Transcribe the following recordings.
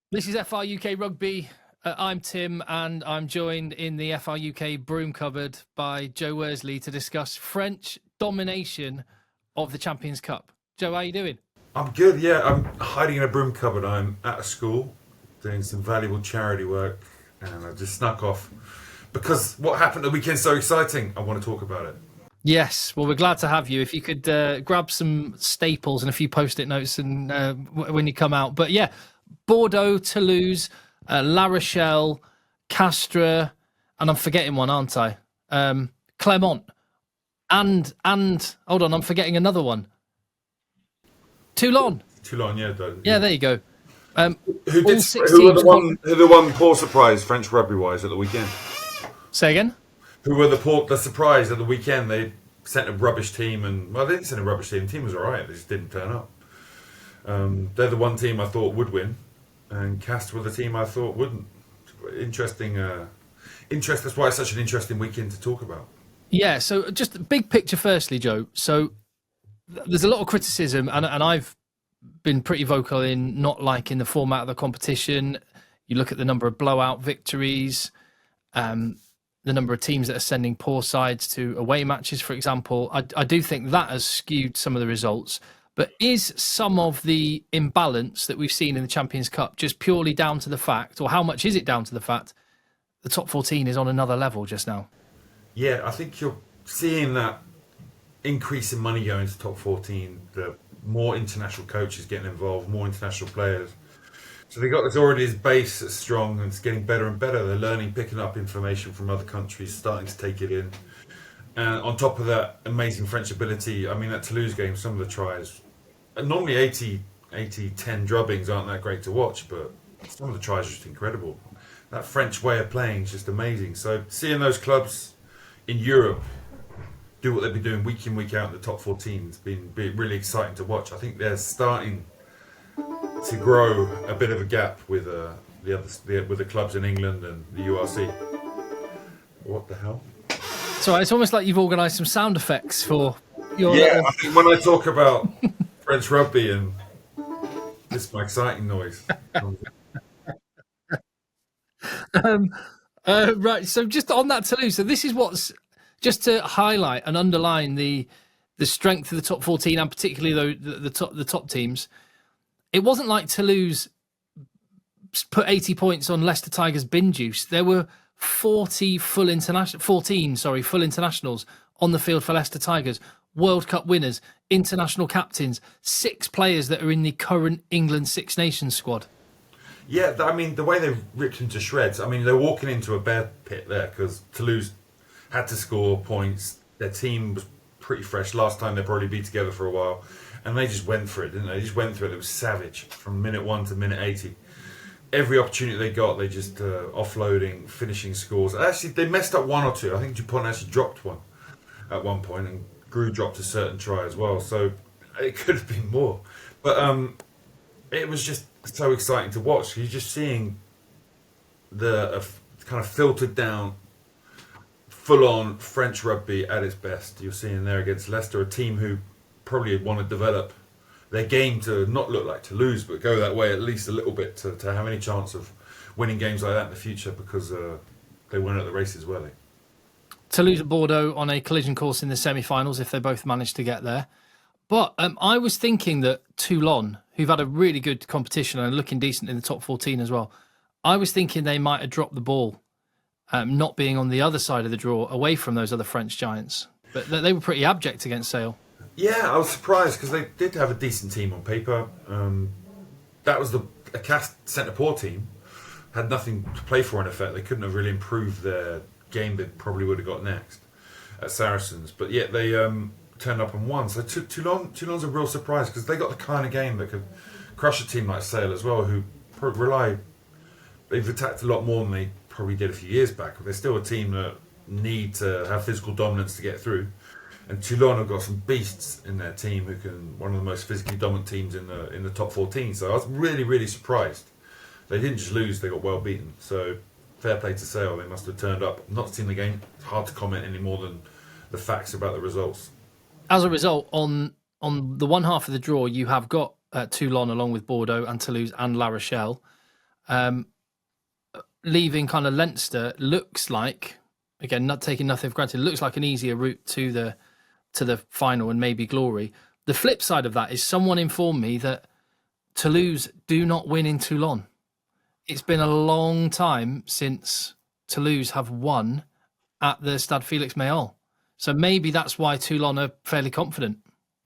This is FR UK Rugby. I'm Tim, and I'm joined in the FR UK broom cupboard by Joe Worsley to discuss French domination of the Champions Cup. Joe, how are you doing? I'm good, yeah. I'm hiding in a broom cupboard. I'm at a school doing some valuable charity work, and I just snuck off because what happened the weekend's so exciting. I want to talk about it. Yes, well, we're glad to have you. If you could grab some staples and a few post-it notes and when you come out. But yeah, Bordeaux, Toulouse, La Rochelle, Castres, and I'm forgetting one, aren't I? Clermont, and hold on, I'm forgetting another one. Toulon. Toulon, yeah. Yeah, there you go. Who all did? six Who were teams the one poor surprise French rugby wise at the weekend? Say again? Who were the surprise at the weekend? They sent a rubbish team, and well, they didn't send a rubbish team. The team was alright. They just didn't turn up. They're the one team I thought would win, and Castres were the team I thought wouldn't. Interesting. That's why it's such an interesting weekend to talk about. Yeah. So just big picture, firstly, Joe. So there's a lot of criticism, and I've been pretty vocal in not liking the format of the competition. You look at the number of blowout victories, the number of teams that are sending poor sides to away matches, for example. I do think that has skewed some of the results. But is some of the imbalance that we've seen in the Champions Cup just purely down to the fact, or how much is it down to the fact, the top 14 is on another level just now? Yeah, I think you're seeing that increase in money going to top 14, the more international coaches getting involved, more international players. So they got this already this base that's strong and it's getting better and better. They're learning, picking up information from other countries, starting to take it in. And on top of that, amazing French ability. I mean, that Toulouse game, some of the tries, and normally 10 drubbings aren't that great to watch, but some of the tries are just incredible. That French way of playing is just amazing. So seeing those clubs in Europe do what they've been doing week in, week out in the top 14 has been really exciting to watch. I think they're starting to grow a bit of a gap with the clubs in England and the URC. What the hell? So it's almost like you've organised some sound effects for your. Yeah, I think when I talk about French rugby and this is my exciting noise. Right. So just on that Toulouse, so this is what's just to highlight and underline the strength of the top 14 and particularly the top teams. It wasn't like Toulouse put 80 points on Leicester Tigers bin juice. There were 14 full internationals on the field for Leicester Tigers, World Cup winners, international captains, 6 players that are in the current England Six Nations squad. Yeah, I mean, the way they ripped into shreds, I mean, they're walking into a bear pit there because Toulouse had to score points. Their team was pretty fresh. Last time they'd probably be together for a while. And they just went for it, didn't they? They just went through it. It was savage from minute 1 to minute 80. Every opportunity they got, they just offloading, finishing scores. Actually, they messed up one or two. I think Dupont actually dropped one at one point, and Grew dropped a certain try as well. So it could have been more. But it was just so exciting to watch. You're just seeing the kind of filtered down, full-on French rugby at its best. You're seeing there against Leicester, a team who probably want to develop their game to not look like Toulouse, but go that way at least a little bit to have any chance of winning games like that in the future because they weren't at the races, were they? Toulouse and Bordeaux on a collision course in the semi-finals if they both managed to get there. But I was thinking that Toulon, who've had a really good competition and are looking decent in the top 14 as well, I was thinking they might have dropped the ball, not being on the other side of the draw, away from those other French giants. But they were pretty abject against Sale. Yeah, I was surprised because they did have a decent team on paper. That was a cast centre-poor team. Had nothing to play for in effect. They couldn't have really improved their game they probably would have got next at Saracens. But yet they turned up and won. So Toulon's a real surprise because they got the kind of game that could crush a team like Sale as well, who they've attacked a lot more than they probably did a few years back. But they're still a team that need to have physical dominance to get through. And Toulon have got some beasts in their team who can one of the most physically dominant teams in the top 14. So I was really, really surprised. They didn't just lose; they got well beaten. So fair play to Sale. They must have turned up. I've not seen the game. It's hard to comment any more than the facts about the results. As a result, on the one half of the draw, you have got Toulon along with Bordeaux and Toulouse and La Rochelle. Leaving kind of Leinster looks like, again, not taking nothing for granted, looks like an easier route to the final and maybe glory. The flip side of that is someone informed me that Toulouse do not win in Toulon. It's been a long time since Toulouse have won at the Stade Félix Mayol. So maybe that's why Toulon are fairly confident,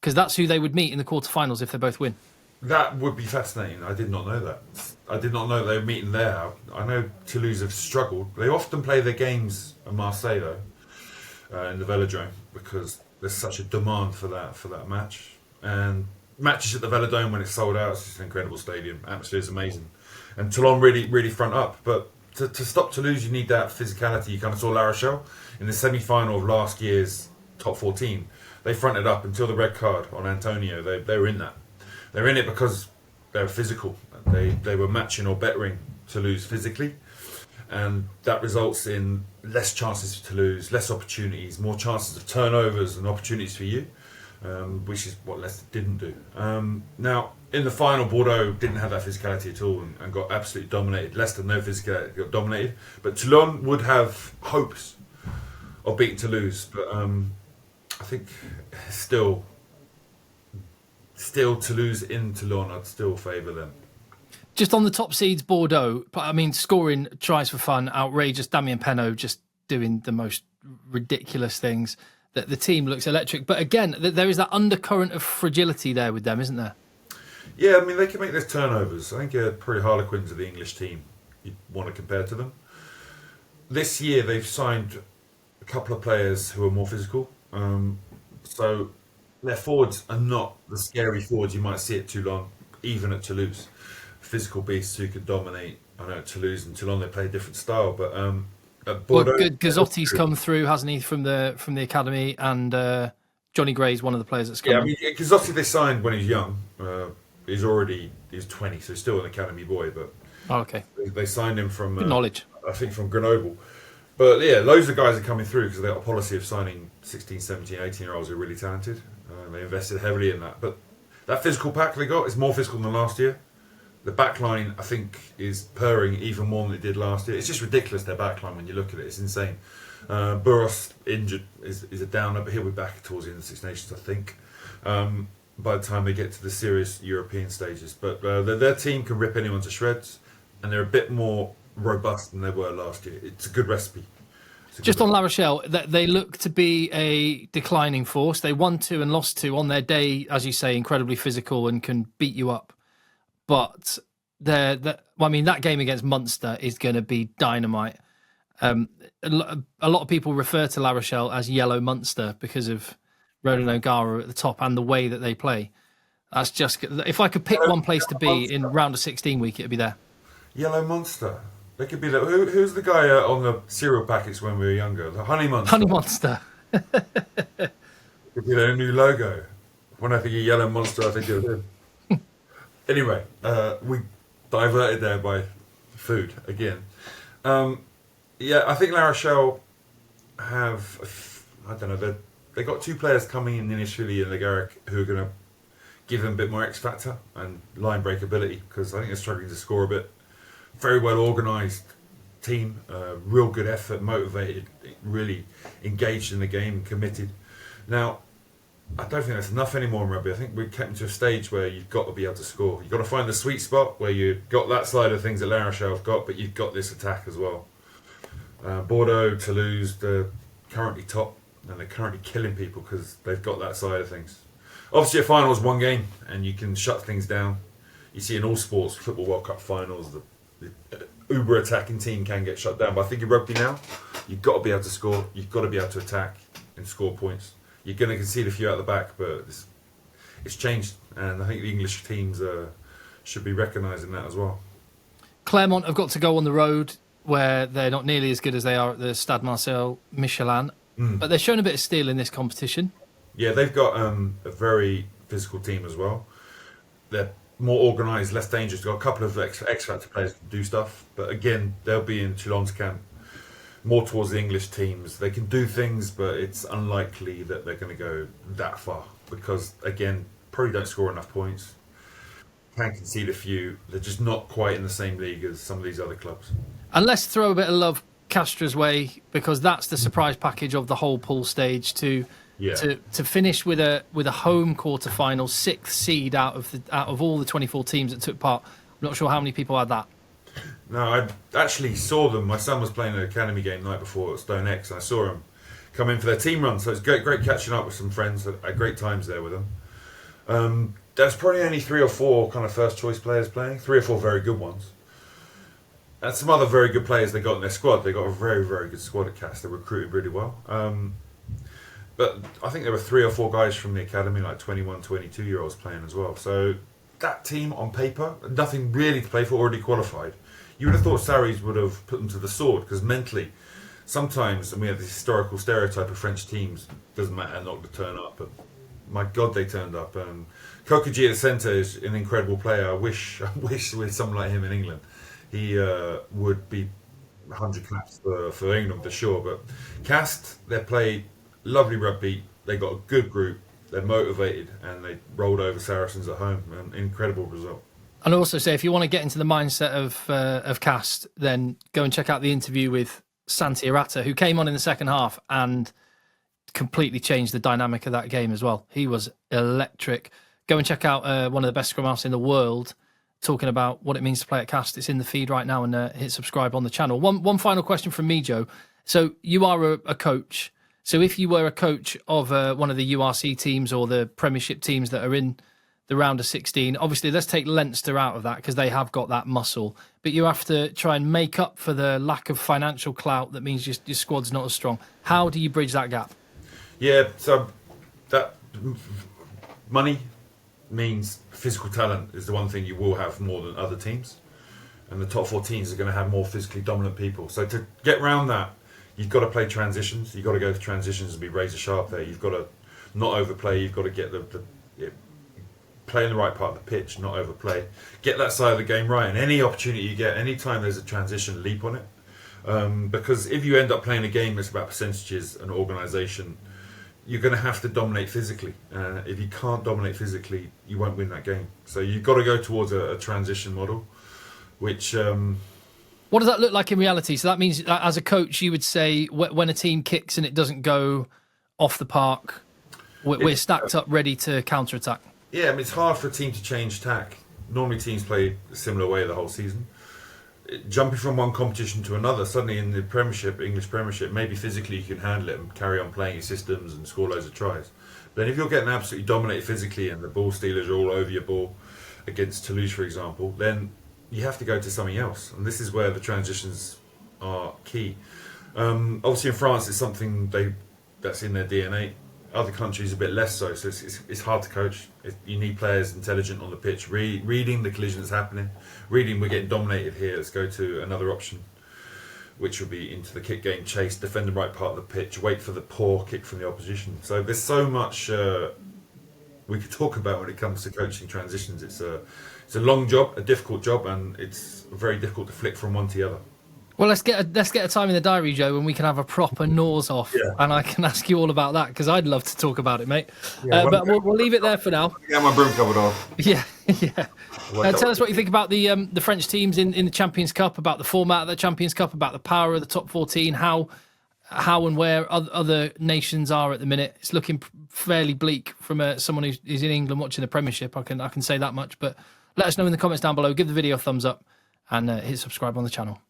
because that's who they would meet in the quarterfinals if they both win. That would be fascinating. I did not know that. I did not know they were meeting there. I know Toulouse have struggled. They often play their games at Marseille, though, in the Velodrome, because there's such a demand for that match. And matches at the Velodrome when it's sold out, it's just an incredible stadium. Atmosphere is amazing. And Toulon really front up. But to stop Toulouse, you need that physicality. You kind of saw La Rochelle in the semi-final of last year's top 14. They fronted up until the red card on Antonio. They were in that. They're in it because they were physical. They were matching or bettering Toulouse physically. And that results in less chances for Toulouse, less opportunities, more chances of turnovers and opportunities for you, which is what Leicester didn't do. Now, in the final, Bordeaux didn't have that physicality at all and got absolutely dominated. Leicester, no physicality, got dominated. But Toulon would have hopes of beating Toulouse. But I think still Toulouse in Toulon, I'd still favour them. Just on the top seeds, Bordeaux, I mean, scoring tries for fun, outrageous. Damien Penaud just doing the most ridiculous things. That the team looks electric. But again, there is that undercurrent of fragility there with them, isn't there? Yeah, I mean, they can make their turnovers. I think probably Harlequins are the English team you'd want to compare to them. This year, they've signed a couple of players who are more physical. So their forwards are not the scary forwards you might see at Toulon, even at Toulouse. Physical beasts who could dominate. I know at Toulouse and Toulon they play a different style, but at Bordeaux, Gazzotti's come through, hasn't he, from the academy, and Johnny Gray's one of the players that's come. Yeah, I mean, Gazzotti they signed when he was young. He's 20, so he's still an academy boy. But okay, they signed him from knowledge. I think from Grenoble. But yeah, loads of guys are coming through because they've got a policy of signing 16, 17, 18-year-olds who are really talented. They invested heavily in that. But that physical pack they got is more physical than last year. The backline, I think, is purring even more than it did last year. It's just ridiculous, their backline, when you look at it. It's insane. Burros, injured, is a downer, but he'll be back towards the end of the Six Nations, I think, by the time they get to the serious European stages. But their team can rip anyone to shreds, and they're a bit more robust than they were last year. It's a good recipe. Just on La Rochelle, they look to be a declining force. They won 2 and lost 2 on their day, as you say, incredibly physical and can beat you up. But that game against Munster is going to be dynamite. A lot of people refer to La Rochelle as Yellow Munster because of Roland O'Gara at the top and the way that they play. That's just, if I could pick one place to be in round of 16 week, it'd be there. Yellow Monster. They could be who's the guy on the cereal packets when we were younger? The Honey Monster. Honey Monster. Could be their new logo. When I think of Yellow Monster, I think of him. Anyway, we diverted there by food again. Yeah, I think La Rochelle have, I don't know, they got 2 players coming in initially in Legaric who are going to give them a bit more X factor and line breakability, because I think they're struggling to score a bit. Very well organised team, real good effort, motivated, really engaged in the game and committed. Now, I don't think that's enough anymore in rugby. I think we've kept to a stage where you've got to be able to score. You've got to find the sweet spot where you've got that side of things that La Rochelle have got, but you've got this attack as well. Bordeaux, Toulouse, they're currently top, and they're currently killing people because they've got that side of things. Obviously, a final is one game, and you can shut things down. You see in all sports, Football World Cup finals, the uber attacking team can get shut down. But I think in rugby now, you've got to be able to score. You've got to be able to attack and score points. You're going to concede a few out the back, but it's changed, and I think the English teams should be recognising that as well. Clermont have got to go on the road where they're not nearly as good as they are at the Stade Marcel Michelin, but they're showing a bit of steel in this competition. Yeah, they've got a very physical team as well. They're more organised, less dangerous. They've got a couple of X-Factor players who can do stuff, but again, they'll be in Toulon's camp, more towards the English teams. They can do things, but it's unlikely that they're going to go that far because, again, probably don't score enough points. can concede a few. They're just not quite in the same league as some of these other clubs. And let's throw a bit of love Castres' way, because that's the surprise package of the whole pool stage to finish with a home quarter final, 6th seed out of all the 24 teams that took part. I'm not sure how many people had that. No, I actually saw them. My son was playing an academy game the night before at Stone X, and I saw them come in for their team run. So it's great catching up with some friends. Had great times there with them. There's probably only 3 or 4 kind of first choice players playing, 3 or 4 very good ones. And some other very good players they got in their squad. They got a very, very good squad at Castres. They recruited really well. But I think there were 3 or 4 guys from the academy, like 21, 22-year-olds playing as well. So that team on paper, nothing really to play for, already qualified. You would have thought Sarries would have put them to the sword, because mentally, sometimes, and we have this historical stereotype of French teams, doesn't matter not to turn up, but my God, they turned up. Kokaji at the centre is an incredible player. I wish we had someone like him in England. He would be 100 claps for England for sure. But Castres, they play lovely rugby. They got a good group. They're motivated, and they rolled over Saracens at home. An incredible result. And also say, if you want to get into the mindset of Castres, then go and check out the interview with Santi Arata, who came on in the second half and completely changed the dynamic of that game as well. He was electric. Go and check out one of the best scrum halves in the world, talking about what it means to play at Castres. It's in the feed right now, and hit subscribe on the channel. One final question from me, Joe. So you are a coach. So if you were a coach of one of the URC teams or the Premiership teams that are in the round of 16, obviously let's take Leinster out of that because they have got that muscle, but you have to try and make up for the lack of financial clout that means your squad's not as strong. How do you bridge that gap? Yeah, so that money means physical talent is the one thing you will have more than other teams, and the top 4 teams are going to have more physically dominant people. So to get around that, you've got to play transitions. You've got to go for transitions and be razor sharp there. You've got to not overplay. You've got to get play in the right part of the pitch, not overplay. Get that side of the game right, and any opportunity you get, any time there's a transition, leap on it. Because if you end up playing a game that's about percentages and organisation, you're going to have to dominate physically. If you can't dominate physically, you won't win that game. So you've got to go towards a transition model, which... What does that look like in reality? So that means, as a coach, you would say when a team kicks and it doesn't go off the park, we're stacked up ready to counter-attack. Yeah, I mean, it's hard for a team to change tack. Normally teams play a similar way the whole season. Jumping from one competition to another, suddenly in the Premiership, English Premiership, maybe physically you can handle it and carry on playing your systems and score loads of tries. But then if you're getting absolutely dominated physically and the ball stealers are all over your ball against Toulouse, for example, then you have to go to something else. And this is where the transitions are key. Obviously in France, it's something that's in their DNA. Other countries a bit less so it's hard to coach. You need players intelligent on the pitch, reading the collision that's happening, reading we're getting dominated here, let's go to another option, which would be into the kick game, chase, defend the right part of the pitch, wait for the poor kick from the opposition. So there's so much we could talk about when it comes to coaching transitions. It's a long job, a difficult job, and it's very difficult to flick from one to the other. Well, let's get a time in the diary, Joe, when we can have a proper nose off, and I can ask you all about that, because I'd love to talk about it, mate. But we'll leave it there for now. Get my broom covered off. Yeah. Tell us what you think about the French teams in the Champions Cup, about the format of the Champions Cup, about the power of the top 14, how and where other nations are at the minute. It's looking fairly bleak from someone who's in England watching the Premiership. I can say that much. But let us know in the comments down below. Give the video a thumbs up and hit subscribe on the channel.